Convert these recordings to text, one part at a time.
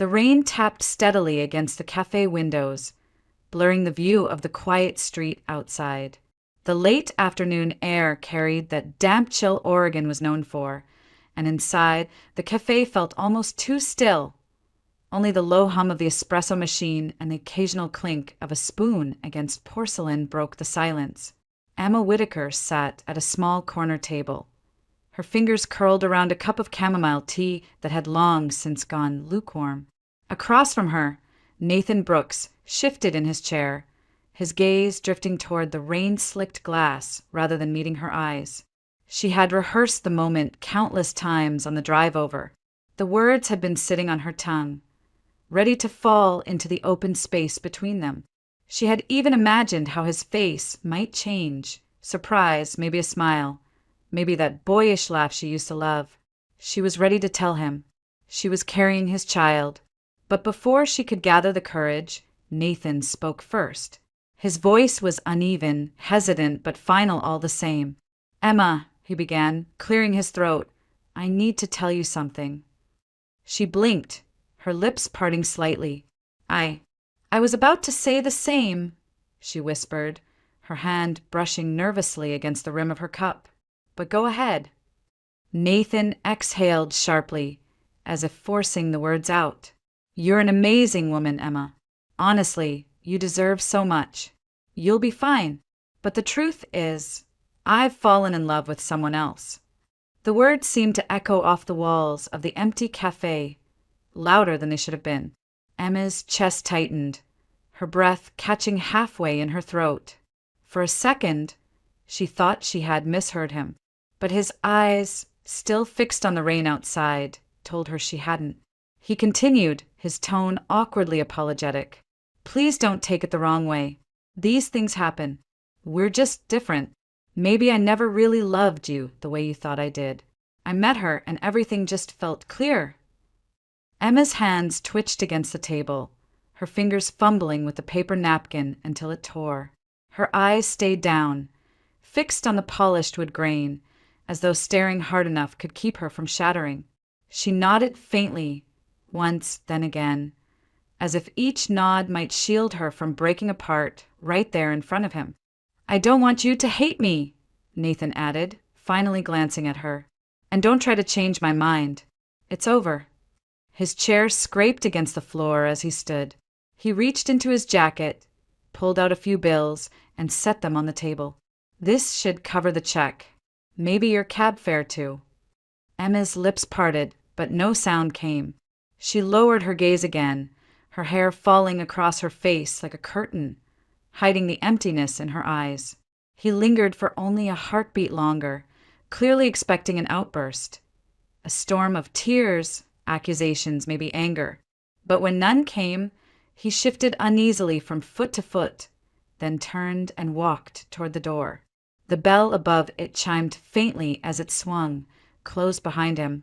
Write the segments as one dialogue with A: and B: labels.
A: The rain tapped steadily against the cafe windows, blurring the view of the quiet street outside. The late afternoon air carried that damp chill Oregon was known for, and inside, the cafe felt almost too still. Only the low hum of the espresso machine and the occasional clink of a spoon against porcelain broke the silence. Emma Whitaker sat at a small corner table, her fingers curled around a cup of chamomile tea that had long since gone lukewarm. Across from her, Nathan Brooks shifted in his chair, his gaze drifting toward the rain-slicked glass rather than meeting her eyes. She had rehearsed the moment countless times on the drive over. The words had been sitting on her tongue, ready to fall into the open space between them. She had even imagined how his face might change, surprise, maybe a smile, maybe that boyish laugh she used to love. She was ready to tell him. She was carrying his child. But before she could gather the courage, Nathan spoke first. His voice was uneven, hesitant, but final all the same. "Emma," he began, clearing his throat, "I need to tell you something." She blinked, her lips parting slightly. I was about to say the same," she whispered, her hand brushing nervously against the rim of her cup. "But go ahead." Nathan exhaled sharply, as if forcing the words out. "You're an amazing woman, Emma. Honestly, you deserve so much. You'll be fine. But the truth is, I've fallen in love with someone else." The words seemed to echo off the walls of the empty cafe, louder than they should have been. Emma's chest tightened, her breath catching halfway in her throat. For a second, she thought she had misheard him, but his eyes, still fixed on the rain outside, told her she hadn't. He continued, his tone awkwardly apologetic. "Please don't take it the wrong way. These things happen. We're just different. Maybe I never really loved you the way you thought I did. I met her and everything just felt clear." Emma's hands twitched against the table, her fingers fumbling with the paper napkin until it tore. Her eyes stayed down, fixed on the polished wood grain, as though staring hard enough could keep her from shattering. She nodded faintly, once, then again, as if each nod might shield her from breaking apart right there in front of him. "I don't want you to hate me," Nathan added, finally glancing at her. "And don't try to change my mind. It's over." His chair scraped against the floor as he stood. He reached into his jacket, pulled out a few bills, and set them on the table. "This should cover the check. Maybe your cab fare, too." Emma's lips parted, but no sound came. She lowered her gaze again, her hair falling across her face like a curtain, hiding the emptiness in her eyes. He lingered for only a heartbeat longer, clearly expecting an outburst. A storm of tears, accusations, maybe anger. But when none came, he shifted uneasily from foot to foot, then turned and walked toward the door. The bell above it chimed faintly as it swung, closed behind him,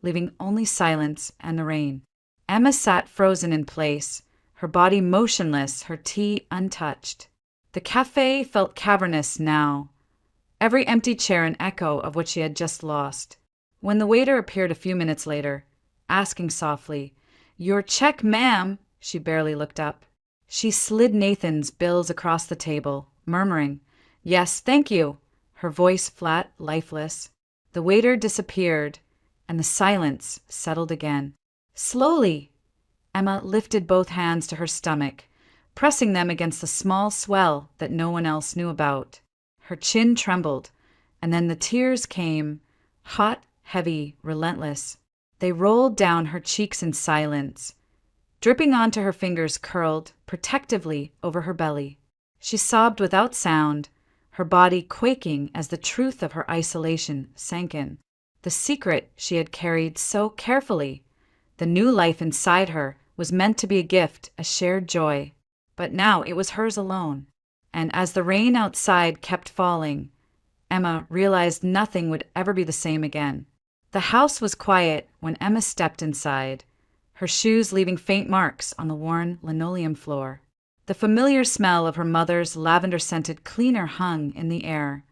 A: leaving only silence and the rain. Emma sat frozen in place, her body motionless, her tea untouched. The cafe felt cavernous now, every empty chair an echo of what she had just lost. When the waiter appeared a few minutes later, asking softly, "Your check, ma'am," she barely looked up. She slid Nathan's bills across the table, murmuring, "Yes, thank you," her voice flat, lifeless. The waiter disappeared, and the silence settled again. Slowly, Emma lifted both hands to her stomach, pressing them against the small swell that no one else knew about. Her chin trembled, and then the tears came, hot, heavy, relentless. They rolled down her cheeks in silence, dripping onto her fingers curled protectively over her belly. She sobbed without sound, her body quaking as the truth of her isolation sank in. The secret she had carried so carefully, the new life inside her, was meant to be a gift, a shared joy. But now it was hers alone. And as the rain outside kept falling, Emma realized nothing would ever be the same again. The house was quiet when Emma stepped inside, her shoes leaving faint marks on the worn linoleum floor. The familiar smell of her mother's lavender-scented cleaner hung in the air,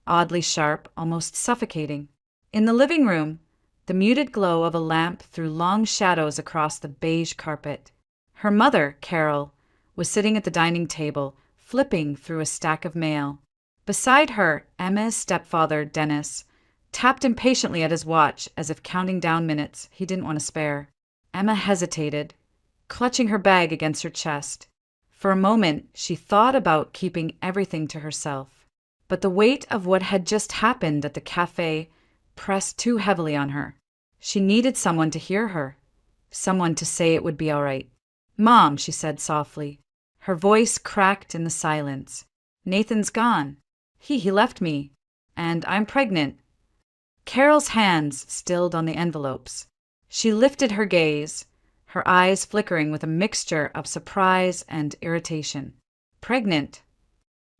A: oddly sharp, almost suffocating. In the living room, The muted glow of a lamp threw long shadows across the beige carpet. Her mother, Carol, was sitting at the dining table, flipping through a stack of mail. Beside her, Emma's stepfather, Dennis, tapped impatiently at his watch as if counting down minutes he didn't want to spare. Emma hesitated, clutching her bag against her chest. For a moment, she thought about keeping everything to herself. But the weight of what had just happened at the cafe pressed too heavily on her. She needed someone to hear her, someone to say it would be all right. "Mom," she said softly. Her voice cracked in the silence. "Nathan's gone. He left me. And I'm pregnant." Carol's hands stilled on the envelopes. She lifted her gaze, her eyes flickering with a mixture of surprise and irritation. "Pregnant?"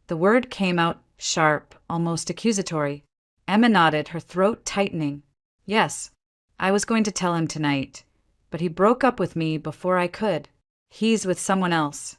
A: The word came out sharp, almost accusatory. Emma nodded, her throat tightening. "Yes, I was going to tell him tonight, but he broke up with me before I could. He's with someone else."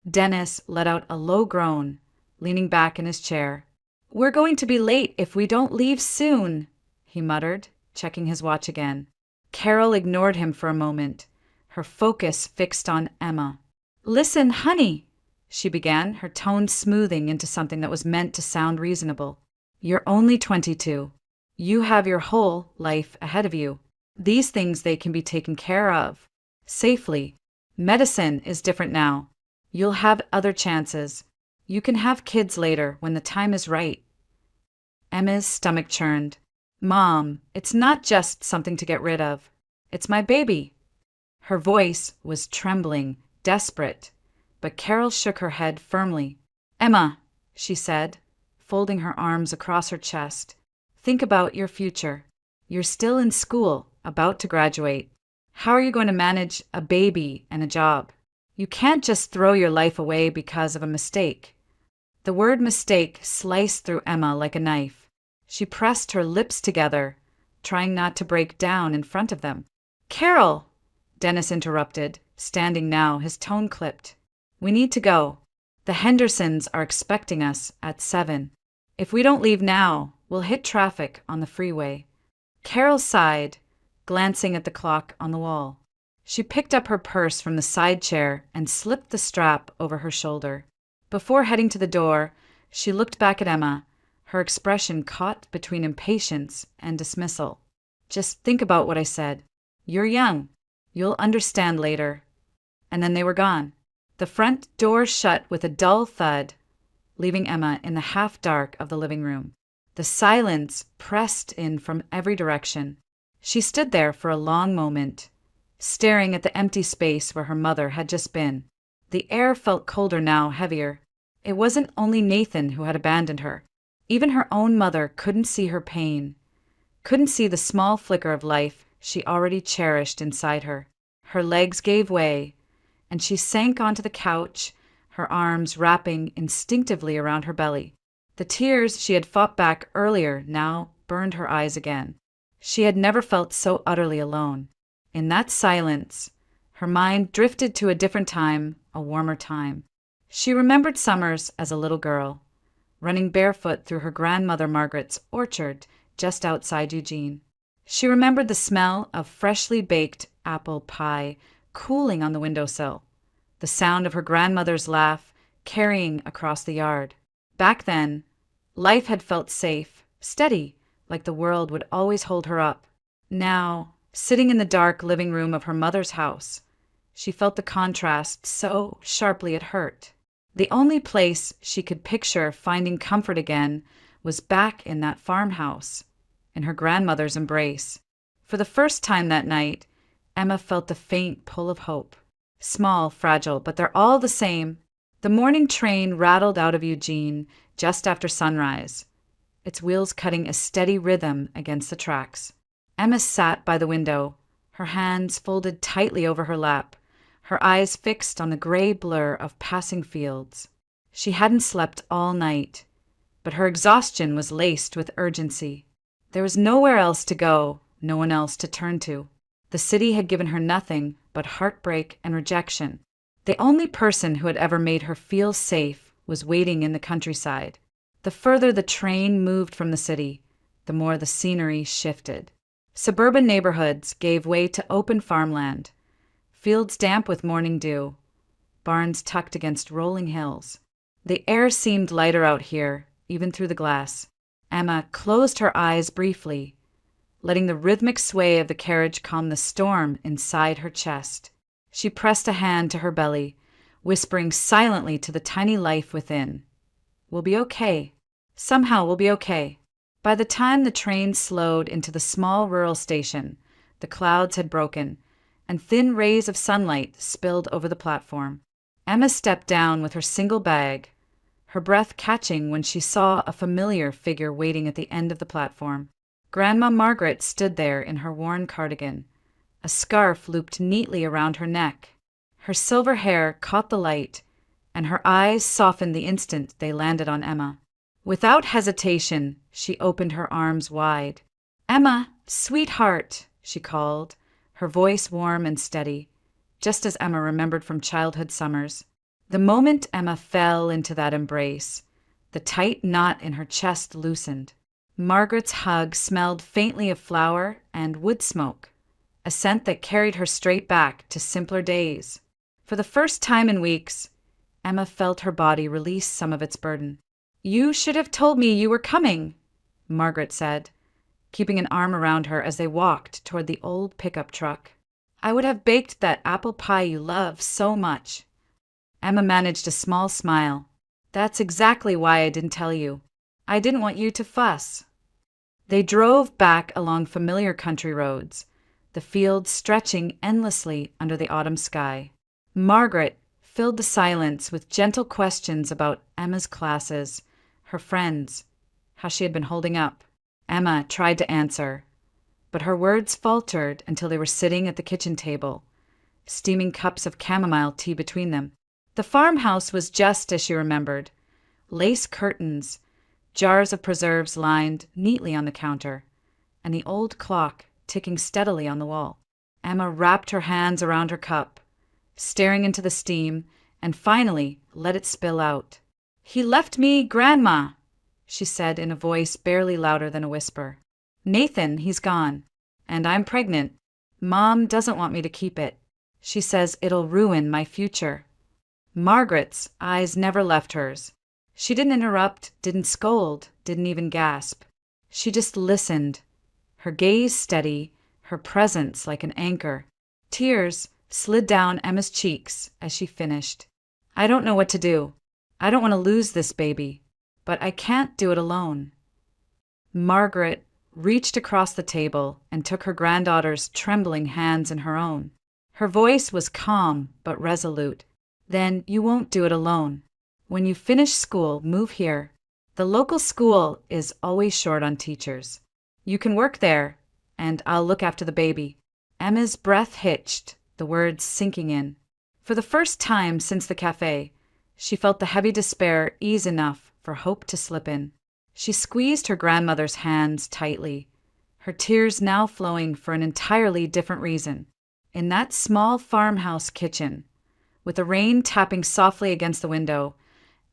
A: Dennis let out a low groan, leaning back in his chair. "We're going to be late if we don't leave soon," he muttered, checking his watch again. Carol ignored him for a moment, her focus fixed on Emma. "Listen, honey," she began, her tone smoothing into something that was meant to sound reasonable. "You're only 22. You have your whole life ahead of you. These things, they can be taken care of. Safely. Medicine is different now. You'll have other chances. You can have kids later when the time is right." Emma's stomach churned. "Mom, it's not just something to get rid of. It's my baby." Her voice was trembling, desperate, but Carol shook her head firmly. "Emma," she said, folding her arms across her chest, "think about your future. You're still in school, about to graduate. How are you going to manage a baby and a job? You can't just throw your life away because of a mistake." The word mistake sliced through Emma like a knife. She pressed her lips together, trying not to break down in front of them. "Carol!" Dennis interrupted, standing now, his tone clipped. "We need to go. The Hendersons are expecting us at 7. If we don't leave now, we'll hit traffic on the freeway." Carol sighed, glancing at the clock on the wall. She picked up her purse from the side chair and slipped the strap over her shoulder. Before heading to the door, she looked back at Emma, her expression caught between impatience and dismissal. "Just think about what I said. You're young. You'll understand later." And then they were gone. The front door shut with a dull thud, leaving Emma in the half-dark of the living room. The silence pressed in from every direction. She stood there for a long moment, staring at the empty space where her mother had just been. The air felt colder now, heavier. It wasn't only Nathan who had abandoned her. Even her own mother couldn't see her pain, couldn't see the small flicker of life she already cherished inside her. Her legs gave way, and she sank onto the couch, her arms wrapping instinctively around her belly. The tears she had fought back earlier now burned her eyes again. She had never felt so utterly alone. In that silence, her mind drifted to a different time, a warmer time. She remembered summers as a little girl, running barefoot through her grandmother Margaret's orchard just outside Eugene. She remembered the smell of freshly baked apple pie cooling on the windowsill, the sound of her grandmother's laugh carrying across the yard. Back then, life had felt safe, steady, like the world would always hold her up. Now, sitting in the dark living room of her mother's house, she felt the contrast so sharply it hurt. The only place she could picture finding comfort again was back in that farmhouse, in her grandmother's embrace. For the first time that night, Emma felt the faint pull of hope. Small, fragile, but they're all the same. The morning train rattled out of Eugene just after sunrise, its wheels cutting a steady rhythm against the tracks. Emma sat by the window, her hands folded tightly over her lap, her eyes fixed on the gray blur of passing fields. She hadn't slept all night, but her exhaustion was laced with urgency. There was nowhere else to go, no one else to turn to. The city had given her nothing but heartbreak and rejection. The only person who had ever made her feel safe was waiting in the countryside. The further the train moved from the city, the more the scenery shifted. Suburban neighborhoods gave way to open farmland, fields damp with morning dew, barns tucked against rolling hills. The air seemed lighter out here, even through the glass. Emma closed her eyes briefly, letting the rhythmic sway of the carriage calm the storm inside her chest. She pressed a hand to her belly, whispering silently to the tiny life within. "We'll be okay. Somehow we'll be okay." By the time the train slowed into the small rural station, the clouds had broken, and thin rays of sunlight spilled over the platform. Emma stepped down with her single bag, her breath catching when she saw a familiar figure waiting at the end of the platform. Grandma Margaret stood there in her worn cardigan, a scarf looped neatly around her neck. Her silver hair caught the light, and her eyes softened the instant they landed on Emma. Without hesitation, she opened her arms wide. "Emma, sweetheart," she called, her voice warm and steady, just as Emma remembered from childhood summers. The moment Emma fell into that embrace, the tight knot in her chest loosened. Margaret's hug smelled faintly of flour and wood smoke, a scent that carried her straight back to simpler days. For the first time in weeks, Emma felt her body release some of its burden. "You should have told me you were coming," Margaret said, keeping an arm around her as they walked toward the old pickup truck. "I would have baked that apple pie you love so much." Emma managed a small smile. "That's exactly why I didn't tell you. I didn't want you to fuss." They drove back along familiar country roads, the fields stretching endlessly under the autumn sky. Margaret filled the silence with gentle questions about Emma's classes, her friends, how she had been holding up. Emma tried to answer, but her words faltered until they were sitting at the kitchen table, steaming cups of chamomile tea between them. The farmhouse was just as she remembered. Lace curtains, jars of preserves lined neatly on the counter, and the old clock ticking steadily on the wall. Emma wrapped her hands around her cup, staring into the steam, and finally let it spill out. "He left me Grandma," she said in a voice barely louder than a whisper. "Nathan, he's gone, and I'm pregnant. Mom doesn't want me to keep it. She says it'll ruin my future." Margaret's eyes never left hers. She didn't interrupt, didn't scold, didn't even gasp. She just listened, her gaze steady, her presence like an anchor. Tears slid down Emma's cheeks as she finished. "I don't know what to do. I don't want to lose this baby, but I can't do it alone." Margaret reached across the table and took her granddaughter's trembling hands in her own. Her voice was calm but resolute. "Then you won't do it alone. When you finish school, move here. The local school is always short on teachers. You can work there, and I'll look after the baby." Emma's breath hitched, the words sinking in. For the first time since the cafe, she felt the heavy despair ease enough for hope to slip in. She squeezed her grandmother's hands tightly, her tears now flowing for an entirely different reason. In that small farmhouse kitchen, with the rain tapping softly against the window,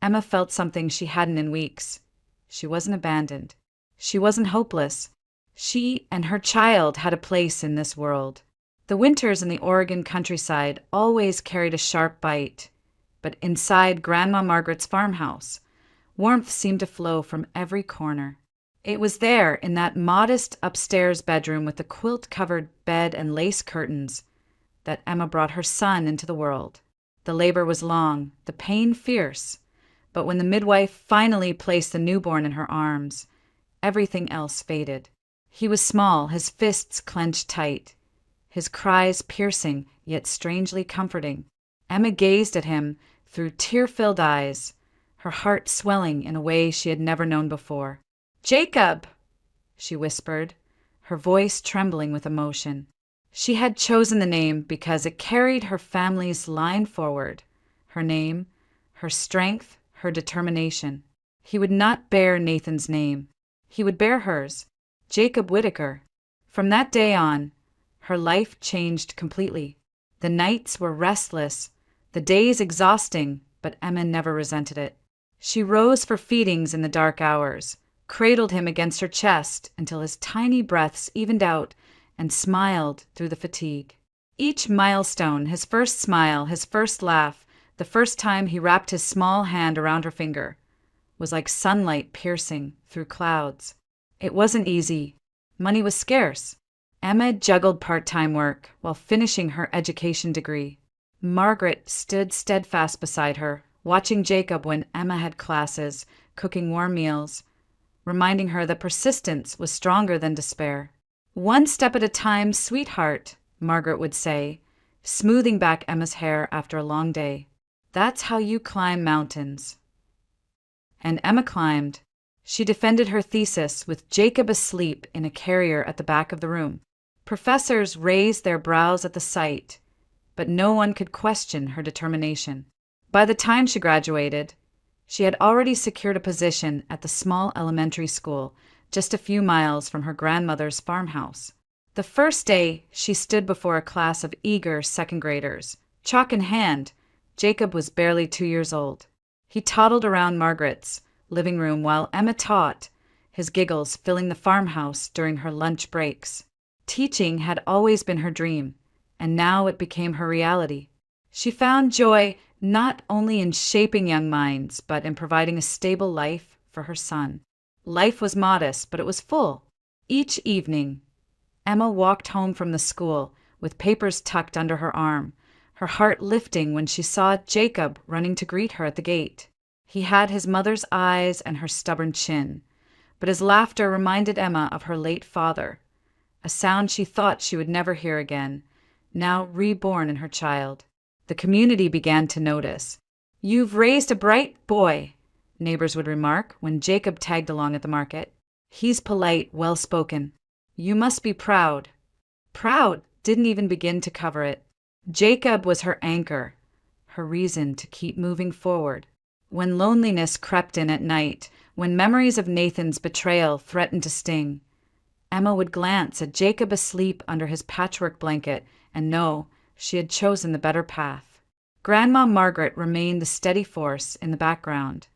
A: Emma felt something she hadn't in weeks. She wasn't abandoned. She wasn't hopeless. She and her child had a place in this world. The winters in the Oregon countryside always carried a sharp bite, but inside Grandma Margaret's farmhouse, warmth seemed to flow from every corner. It was there, in that modest upstairs bedroom with the quilt-covered bed and lace curtains, that Emma brought her son into the world. The labor was long, the pain fierce, but when the midwife finally placed the newborn in her arms, everything else faded. He was small, his fists clenched tight, his cries piercing yet strangely comforting. Emma gazed at him through tear-filled eyes, her heart swelling in a way she had never known before. "Jacob!" she whispered, her voice trembling with emotion. She had chosen the name because it carried her family's line forward, her name, her strength, her determination. He would not bear Nathan's name. He would bear hers, Jacob Whitaker. From that day on, her life changed completely. The nights were restless, the days exhausting, but Emma never resented it. She rose for feedings in the dark hours, cradled him against her chest until his tiny breaths evened out and smiled through the fatigue. Each milestone, his first smile, his first laugh, the first time he wrapped his small hand around her finger, was like sunlight piercing through clouds. It wasn't easy. Money was scarce. Emma juggled part-time work while finishing her education degree. Margaret stood steadfast beside her, watching Jacob when Emma had classes, cooking warm meals, reminding her that persistence was stronger than despair. "One step at a time, sweetheart," Margaret would say, smoothing back Emma's hair after a long day. "That's how you climb mountains." And Emma climbed. She defended her thesis with Jacob asleep in a carrier at the back of the room. Professors raised their brows at the sight, but no one could question her determination. By the time she graduated, she had already secured a position at the small elementary school just a few miles from her grandmother's farmhouse. The first day, she stood before a class of eager second graders. Chalk in hand, Jacob was barely 2 years old. He toddled around Margaret's living room while Emma taught, his giggles filling the farmhouse during her lunch breaks. Teaching had always been her dream, and now it became her reality. She found joy not only in shaping young minds, but in providing a stable life for her son. Life was modest, but it was full. Each evening, Emma walked home from the school with papers tucked under her arm, her heart lifting when she saw Jacob running to greet her at the gate. He had his mother's eyes and her stubborn chin, but his laughter reminded Emma of her late father, a sound she thought she would never hear again, now reborn in her child. The community began to notice. "You've raised a bright boy," neighbors would remark when Jacob tagged along at the market. "He's polite, well-spoken. You must be proud." Proud didn't even begin to cover it. Jacob was her anchor, her reason to keep moving forward. When loneliness crept in at night, when memories of Nathan's betrayal threatened to sting, Emma would glance at Jacob asleep under his patchwork blanket and know she had chosen the better path. Grandma Margaret remained the steady force in the background,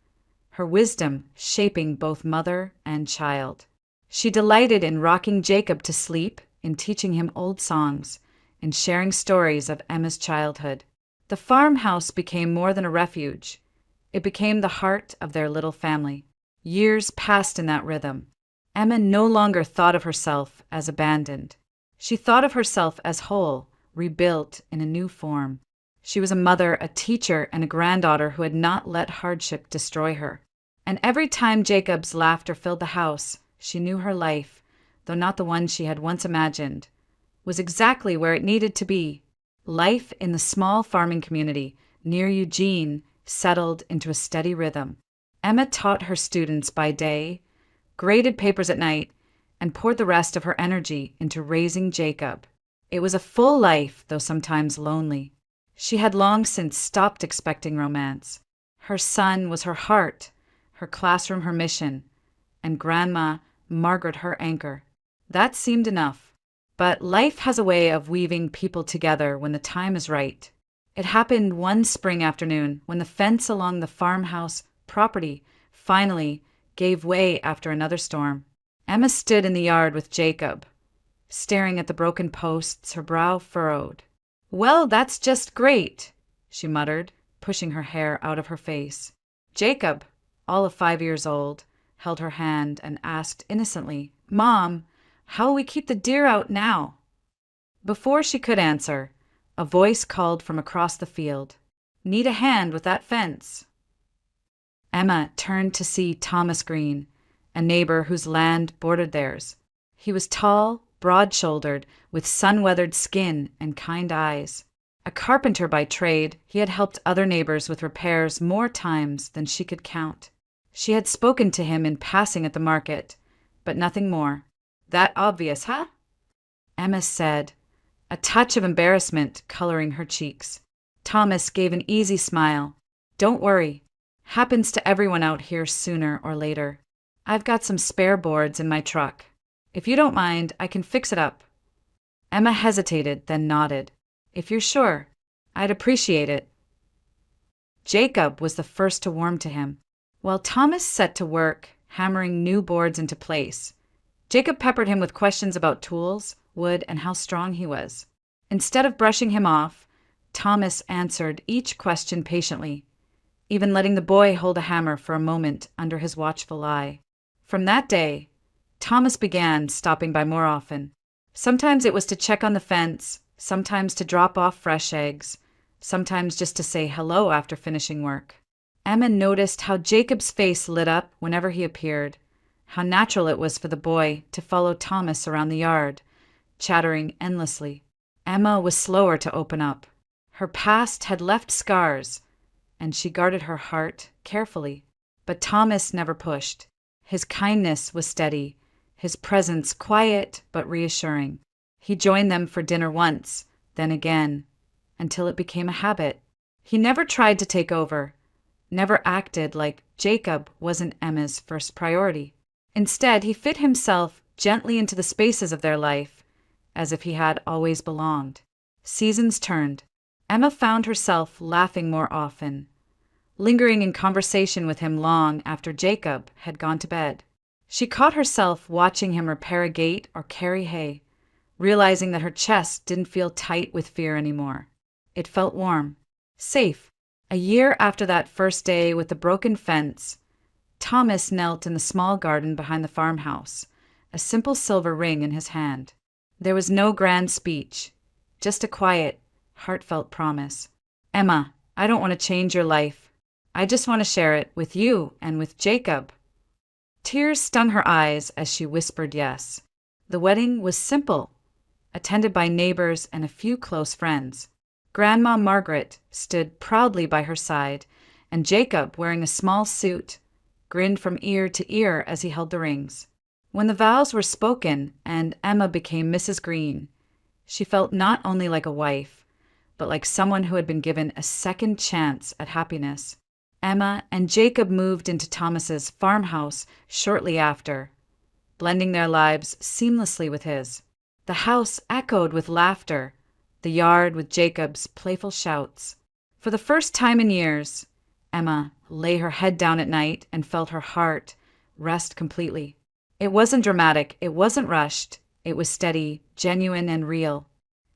A: her wisdom shaping both mother and child. She delighted in rocking Jacob to sleep, in teaching him old songs, in sharing stories of Emma's childhood. The farmhouse became more than a refuge. It became the heart of their little family. Years passed in that rhythm. Emma no longer thought of herself as abandoned. She thought of herself as whole, rebuilt in a new form. She was a mother, a teacher, and a granddaughter who had not let hardship destroy her. And every time Jacob's laughter filled the house, she knew her life, though not the one she had once imagined, was exactly where it needed to be. Life in the small farming community near Eugene settled into a steady rhythm. Emma taught her students by day, graded papers at night, and poured the rest of her energy into raising Jacob. It was a full life, though sometimes lonely. She had long since stopped expecting romance. Her son was her heart, her classroom her mission, and Grandma Margaret her anchor. That seemed enough. But life has a way of weaving people together when the time is right. It happened one spring afternoon when the fence along the farmhouse property finally gave way after another storm. Emma stood in the yard with Jacob, staring at the broken posts, her brow furrowed. "Well, that's just great," she muttered, pushing her hair out of her face. Jacob, all of 5 years old, held her hand and asked innocently, "Mom, how will we keep the deer out now?" Before she could answer, a voice called from across the field, "Need a hand with that fence." Emma turned to see Thomas Green, a neighbor whose land bordered theirs. He was tall, broad-shouldered, with sun-weathered skin and kind eyes. A carpenter by trade, he had helped other neighbors with repairs more times than she could count. She had spoken to him in passing at the market, but nothing more. "That obvious, huh?" Emma said, a touch of embarrassment coloring her cheeks. Thomas gave an easy smile. "Don't worry. Happens to everyone out here sooner or later. I've got some spare boards in my truck. If you don't mind, I can fix it up." Emma hesitated, then nodded. "If you're sure, I'd appreciate it." Jacob was the first to warm to him. While Thomas set to work, hammering new boards into place, Jacob peppered him with questions about tools, wood, and how strong he was. Instead of brushing him off, Thomas answered each question patiently, even letting the boy hold a hammer for a moment under his watchful eye. From that day, Thomas began stopping by more often. Sometimes it was to check on the fence, sometimes to drop off fresh eggs, sometimes just to say hello after finishing work. Emma noticed how Jacob's face lit up whenever he appeared, how natural it was for the boy to follow Thomas around the yard, chattering endlessly. Emma was slower to open up. Her past had left scars, and she guarded her heart carefully. But Thomas never pushed. His kindness was steady, his presence quiet but reassuring. He joined them for dinner once, then again, until it became a habit. He never tried to take over, never acted like Jacob wasn't Emma's first priority. Instead, he fit himself gently into the spaces of their life, as if he had always belonged. Seasons turned. Emma found herself laughing more often, lingering in conversation with him long after Jacob had gone to bed. She caught herself watching him repair a gate or carry hay, realizing that her chest didn't feel tight with fear anymore. It felt warm, safe. A year after that first day with the broken fence, Thomas knelt in the small garden behind the farmhouse, a simple silver ring in his hand. There was no grand speech, just a quiet, heartfelt promise. "Emma, I don't want to change your life. I just want to share it with you and with Jacob." Tears stung her eyes as she whispered yes. The wedding was simple, attended by neighbors and a few close friends. Grandma Margaret stood proudly by her side, and Jacob, wearing a small suit, grinned from ear to ear as he held the rings. When the vows were spoken and Emma became Mrs. Green, she felt not only like a wife, but like someone who had been given a second chance at happiness. Emma and Jacob moved into Thomas's farmhouse shortly after, blending their lives seamlessly with his. The house echoed with laughter, the yard with Jacob's playful shouts. For the first time in years, Emma lay her head down at night and felt her heart rest completely. It wasn't dramatic, it wasn't rushed, it was steady, genuine, and real.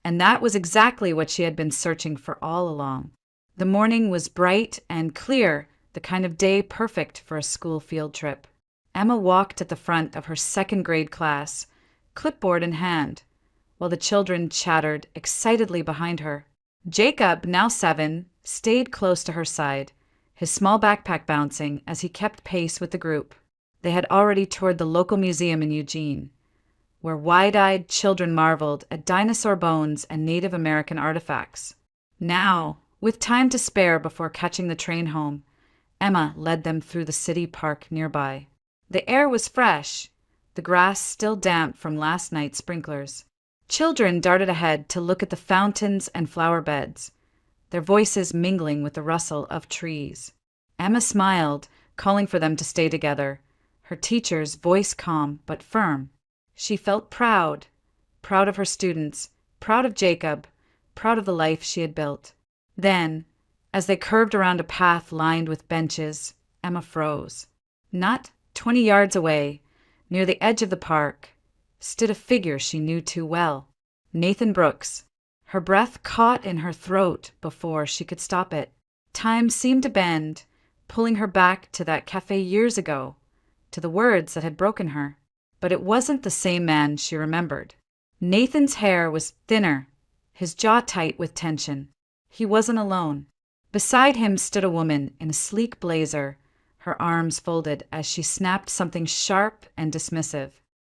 A: And that was exactly what she had been searching for all along. The morning was bright and clear, the kind of day perfect for a school field trip. Emma walked at the front of her second-grade class, clipboard in hand, while the children chattered excitedly behind her. Jacob, now 7, stayed close to her side, his small backpack bouncing as he kept pace with the group. They had already toured the local museum in Eugene, where wide-eyed children marveled at dinosaur bones and Native American artifacts. Now, with time to spare before catching the train home, Emma led them through the city park nearby. The air was fresh, the grass still damp from last night's sprinklers. Children darted ahead to look at the fountains and flower beds, their voices mingling with the rustle of trees. Emma smiled, calling for them to stay together, her teacher's voice calm but firm. She felt proud of her students, proud of Jacob, proud of the life she had built. Then, as they curved around a path lined with benches, Emma froze. Not 20 yards away, near the edge of the park, stood a figure she knew too well, Nathan Brooks. Her breath caught in her throat before she could stop it. Time seemed to bend, pulling her back to that cafe years ago, to the words that had broken her. But it wasn't the same man she remembered. Nathan's hair was thinner, his jaw tight with tension. He wasn't alone. Beside him stood a woman in a sleek blazer, her arms folded as she snapped something sharp and dismissive.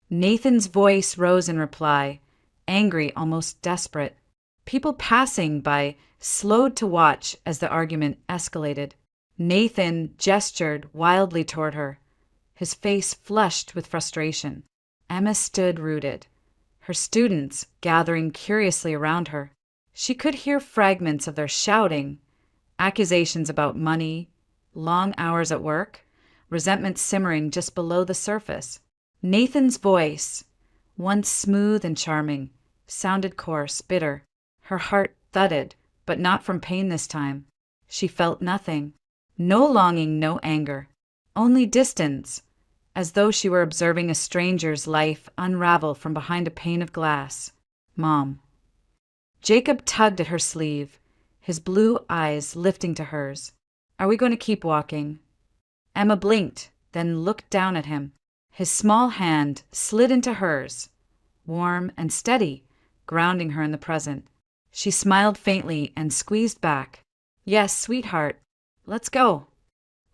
A: Nathan's voice rose in reply, angry, almost desperate. People passing by slowed to watch as the argument escalated. Nathan gestured wildly toward her, his face flushed with frustration. Emma stood rooted, her students gathering curiously around her. She could hear fragments of their shouting, accusations about money, long hours at work, resentment simmering just below the surface. Nathan's voice, once smooth and charming, sounded coarse, bitter. Her heart thudded, but not from pain this time. She felt nothing. No longing, no anger. Only distance. as though she were observing a stranger's life unravel from behind a pane of glass. "Mom." Jacob tugged at her sleeve, his blue eyes lifting to hers. "Are we going to keep walking?" Emma blinked, then looked down at him. His small hand slid into hers, warm and steady, grounding her in the present. She smiled faintly and squeezed back. "Yes, sweetheart. Let's go."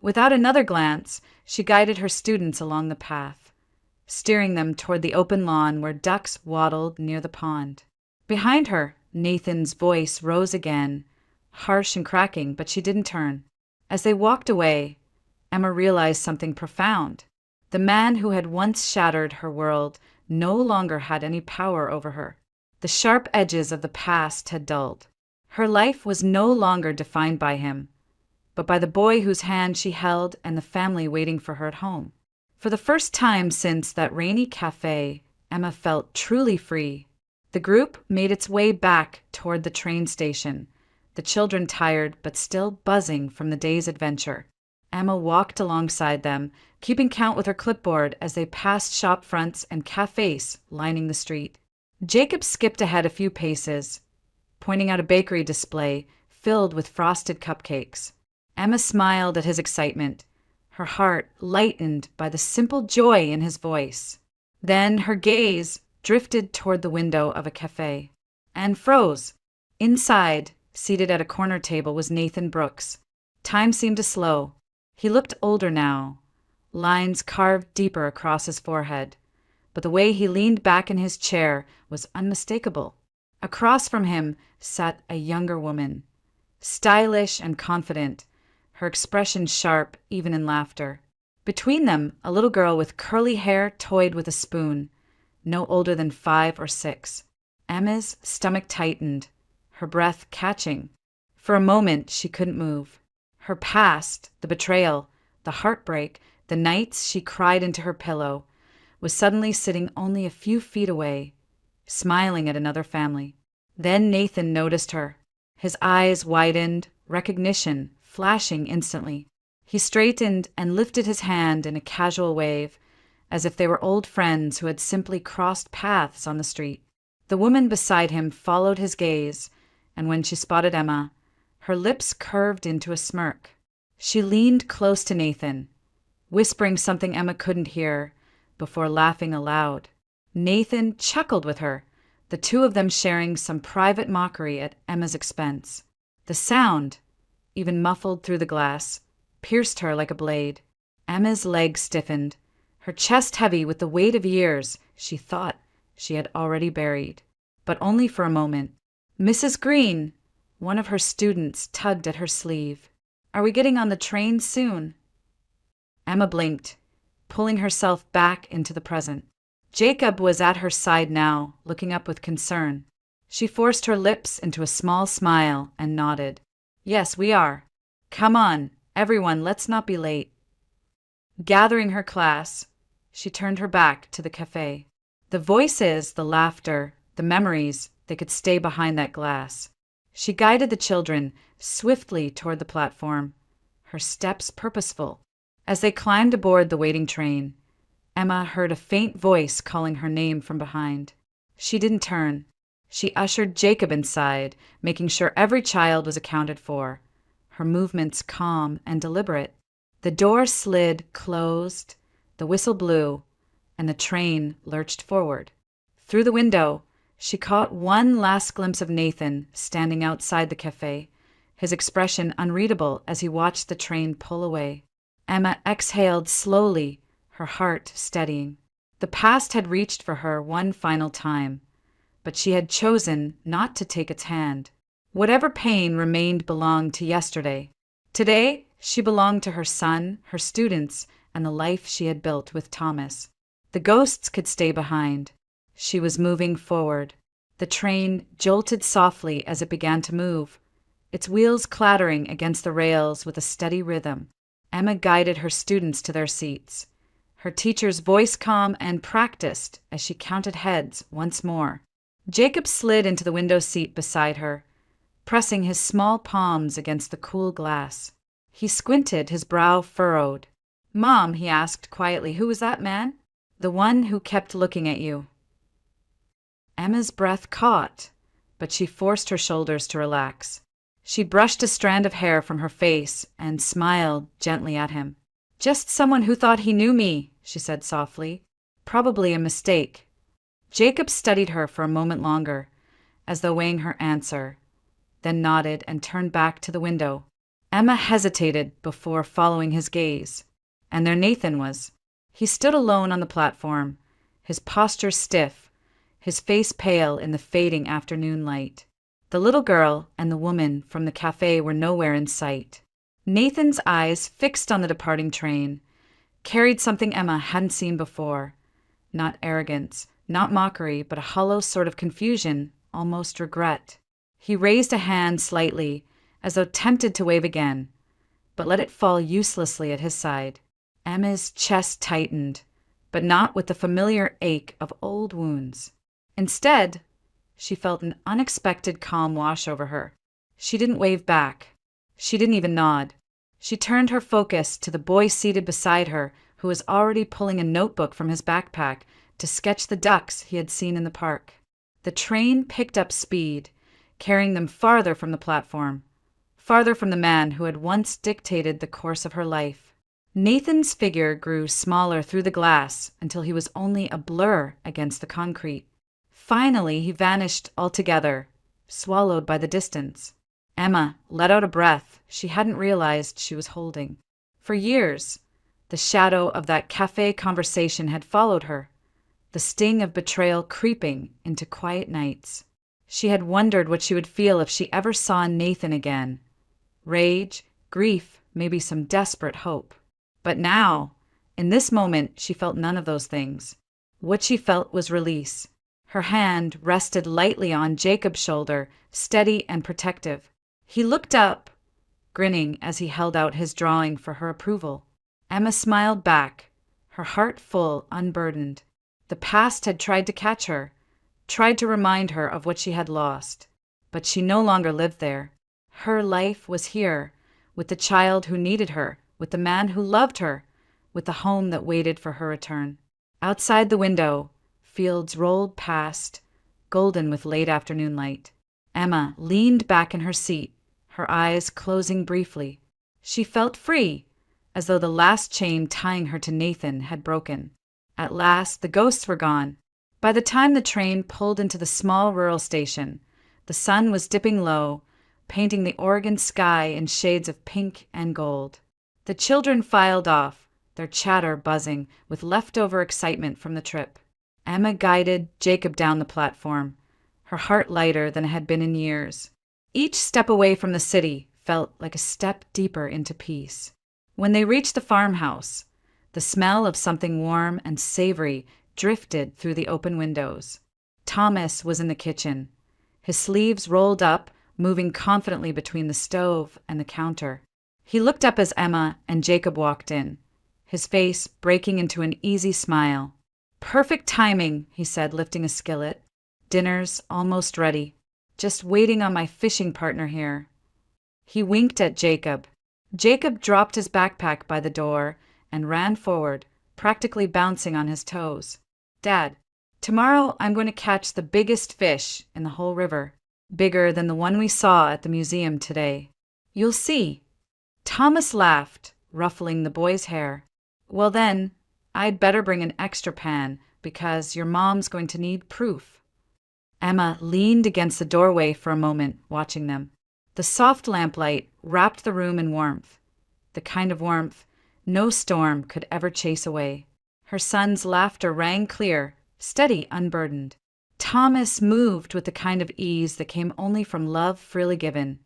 A: Without another glance, she guided her students along the path, steering them toward the open lawn where ducks waddled near the pond. Behind her, Nathan's voice rose again, harsh and cracking, but she didn't turn. As they walked away, Emma realized something profound. The man who had once shattered her world no longer had any power over her. The sharp edges of the past had dulled. Her life was no longer defined by him, but by the boy whose hand she held and the family waiting for her at home. For the first time since that rainy cafe, Emma felt truly free. The group made its way back toward the train station, the children tired but still buzzing from the day's adventure. Emma walked alongside them, keeping count with her clipboard as they passed shop fronts and cafes lining the street. Jacob skipped ahead a few paces, pointing out a bakery display filled with frosted cupcakes. Emma smiled at his excitement, her heart lightened by the simple joy in his voice. Then her gaze drifted toward the window of a cafe and froze. Inside, seated at a corner table, was Nathan Brooks. Time seemed to slow. He looked older now, lines carved deeper across his forehead, but the way he leaned back in his chair was unmistakable. Across from him sat a younger woman, stylish and confident, her expression sharp even in laughter. Between them, a little girl with curly hair toyed with a spoon, no older than 5 or 6. Emma's stomach tightened, her breath catching. For a moment, she couldn't move. Her past, the betrayal, the heartbreak, the nights she cried into her pillow, was suddenly sitting only a few feet away, smiling at another family. Then Nathan noticed her. His eyes widened, recognition flashing instantly. He straightened and lifted his hand in a casual wave, as if they were old friends who had simply crossed paths on the street. The woman beside him followed his gaze, and when she spotted Emma, her lips curved into a smirk. She leaned close to Nathan, whispering something Emma couldn't hear, before laughing aloud. Nathan chuckled with her, the two of them sharing some private mockery at Emma's expense. The sound, even muffled through the glass, pierced her like a blade. Emma's legs stiffened, her chest heavy with the weight of years she thought she had already buried. But only for a moment. "Mrs. Green," one of her students tugged at her sleeve. "Are we getting on the train soon?" Emma blinked, pulling herself back into the present. Jacob was at her side now, looking up with concern. She forced her lips into a small smile and nodded. "Yes, we are. Come on, everyone, let's not be late." Gathering her class, she turned her back to the cafe. The voices, the laughter, the memories, they could stay behind that glass. She guided the children swiftly toward the platform, her steps purposeful. As they climbed aboard the waiting train, Emma heard a faint voice calling her name from behind. She didn't turn. She ushered Jacob inside, making sure every child was accounted for, her movements calm and deliberate. The door slid closed, the whistle blew, and the train lurched forward. Through the window, she caught one last glimpse of Nathan standing outside the cafe, his expression unreadable as he watched the train pull away. Emma exhaled slowly, her heart steadying. The past had reached for her one final time, but she had chosen not to take its hand. Whatever pain remained belonged to yesterday. Today, she belonged to her son, her students, and the life she had built with Thomas. The ghosts could stay behind. She was moving forward. The train jolted softly as it began to move, its wheels clattering against the rails with a steady rhythm. Emma guided her students to their seats, her teacher's voice calm and practiced as she counted heads once more. Jacob slid into the window seat beside her, pressing his small palms against the cool glass. He squinted, his brow furrowed. Mom, he asked quietly, who was that man? The one who kept looking at you. Emma's breath caught, but she forced her shoulders to relax. She brushed a strand of hair from her face and smiled gently at him. Just someone who thought he knew me, she said softly. Probably a mistake. Jacob studied her for a moment longer, as though weighing her answer, then nodded and turned back to the window. Emma hesitated before following his gaze. And there Nathan was. He stood alone on the platform, his posture stiff, his face pale in the fading afternoon light. The little girl and the woman from the cafe were nowhere in sight. Nathan's eyes, fixed on the departing train, carried something Emma hadn't seen before. Not arrogance, not mockery, but a hollow sort of confusion, almost regret. He raised a hand slightly, as though tempted to wave again, but let it fall uselessly at his side. Emma's chest tightened, but not with the familiar ache of old wounds. Instead, she felt an unexpected calm wash over her. She didn't wave back. She didn't even nod. She turned her focus to the boy seated beside her, who was already pulling a notebook from his backpack to sketch the ducks he had seen in the park. The train picked up speed, carrying them farther from the platform, farther from the man who had once dictated the course of her life. Nathan's figure grew smaller through the glass until he was only a blur against the concrete. Finally, he vanished altogether, swallowed by the distance. Emma let out a breath she hadn't realized she was holding. For years, the shadow of that cafe conversation had followed her, the sting of betrayal creeping into quiet nights. She had wondered what she would feel if she ever saw Nathan again. Rage, grief, maybe some desperate hope. But now, in this moment, she felt none of those things. What she felt was release. Her hand rested lightly on Jacob's shoulder, steady and protective. He looked up, grinning as he held out his drawing for her approval. Emma smiled back, her heart full, unburdened. The past had tried to catch her, tried to remind her of what she had lost. But she no longer lived there. Her life was here, with the child who needed her, with the man who loved her, with the home that waited for her return. Outside the window, fields rolled past, golden with late afternoon light. Emma leaned back in her seat, her eyes closing briefly. She felt free, as though the last chain tying her to Nathan had broken. At last, the ghosts were gone. By the time the train pulled into the small rural station, the sun was dipping low, painting the Oregon sky in shades of pink and gold. The children filed off, their chatter buzzing with leftover excitement from the trip. Emma guided Jacob down the platform, her heart lighter than it had been in years. Each step away from the city felt like a step deeper into peace. When they reached the farmhouse, the smell of something warm and savory drifted through the open windows. Thomas was in the kitchen, his sleeves rolled up, moving confidently between the stove and the counter. He looked up as Emma and Jacob walked in, his face breaking into an easy smile. "Perfect timing," he said, lifting a skillet. "Dinner's almost ready. Just waiting on my fishing partner here." He winked at Jacob. Jacob dropped his backpack by the door and ran forward, practically bouncing on his toes. "Dad, tomorrow I'm going to catch the biggest fish in the whole river, bigger than the one we saw at the museum today. You'll see." Thomas laughed, ruffling the boy's hair. "Well then, I'd better bring an extra pan, because your mom's going to need proof." Emma leaned against the doorway for a moment, watching them. The soft lamplight wrapped the room in warmth, the kind of warmth no storm could ever chase away. Her son's laughter rang clear, steady, unburdened. Thomas moved with the kind of ease that came only from love freely given,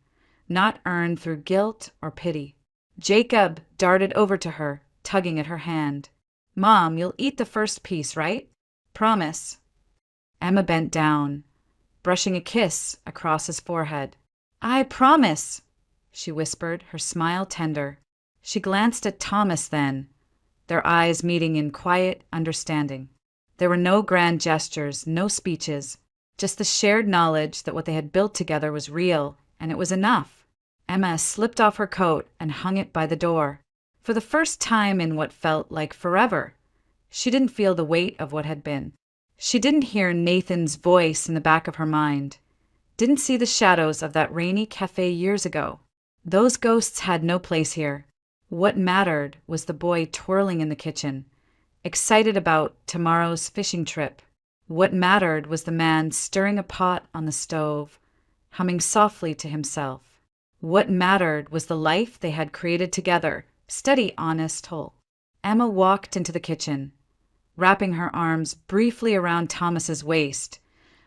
A: not earned through guilt or pity. Jacob darted over to her, tugging at her hand. "Mom, you'll eat the first piece, right? Promise." Emma bent down, brushing a kiss across his forehead. "I promise," she whispered, her smile tender. She glanced at Thomas then, their eyes meeting in quiet understanding. There were no grand gestures, no speeches, just the shared knowledge that what they had built together was real, and it was enough. Emma slipped off her coat and hung it by the door. For the first time in what felt like forever, she didn't feel the weight of what had been. She didn't hear Nathan's voice in the back of her mind, didn't see the shadows of that rainy cafe years ago. Those ghosts had no place here. What mattered was the boy twirling in the kitchen, excited about tomorrow's fishing trip. What mattered was the man stirring a pot on the stove, humming softly to himself. What mattered was the life they had created together, steady, honest, whole. Emma walked into the kitchen, wrapping her arms briefly around Thomas's waist,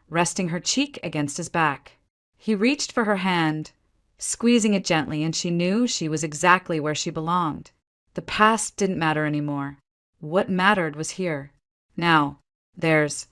A: resting her cheek against his back. He reached for her hand, squeezing it gently, and she knew she was exactly where she belonged. The past didn't matter anymore. What mattered was here. Now, there's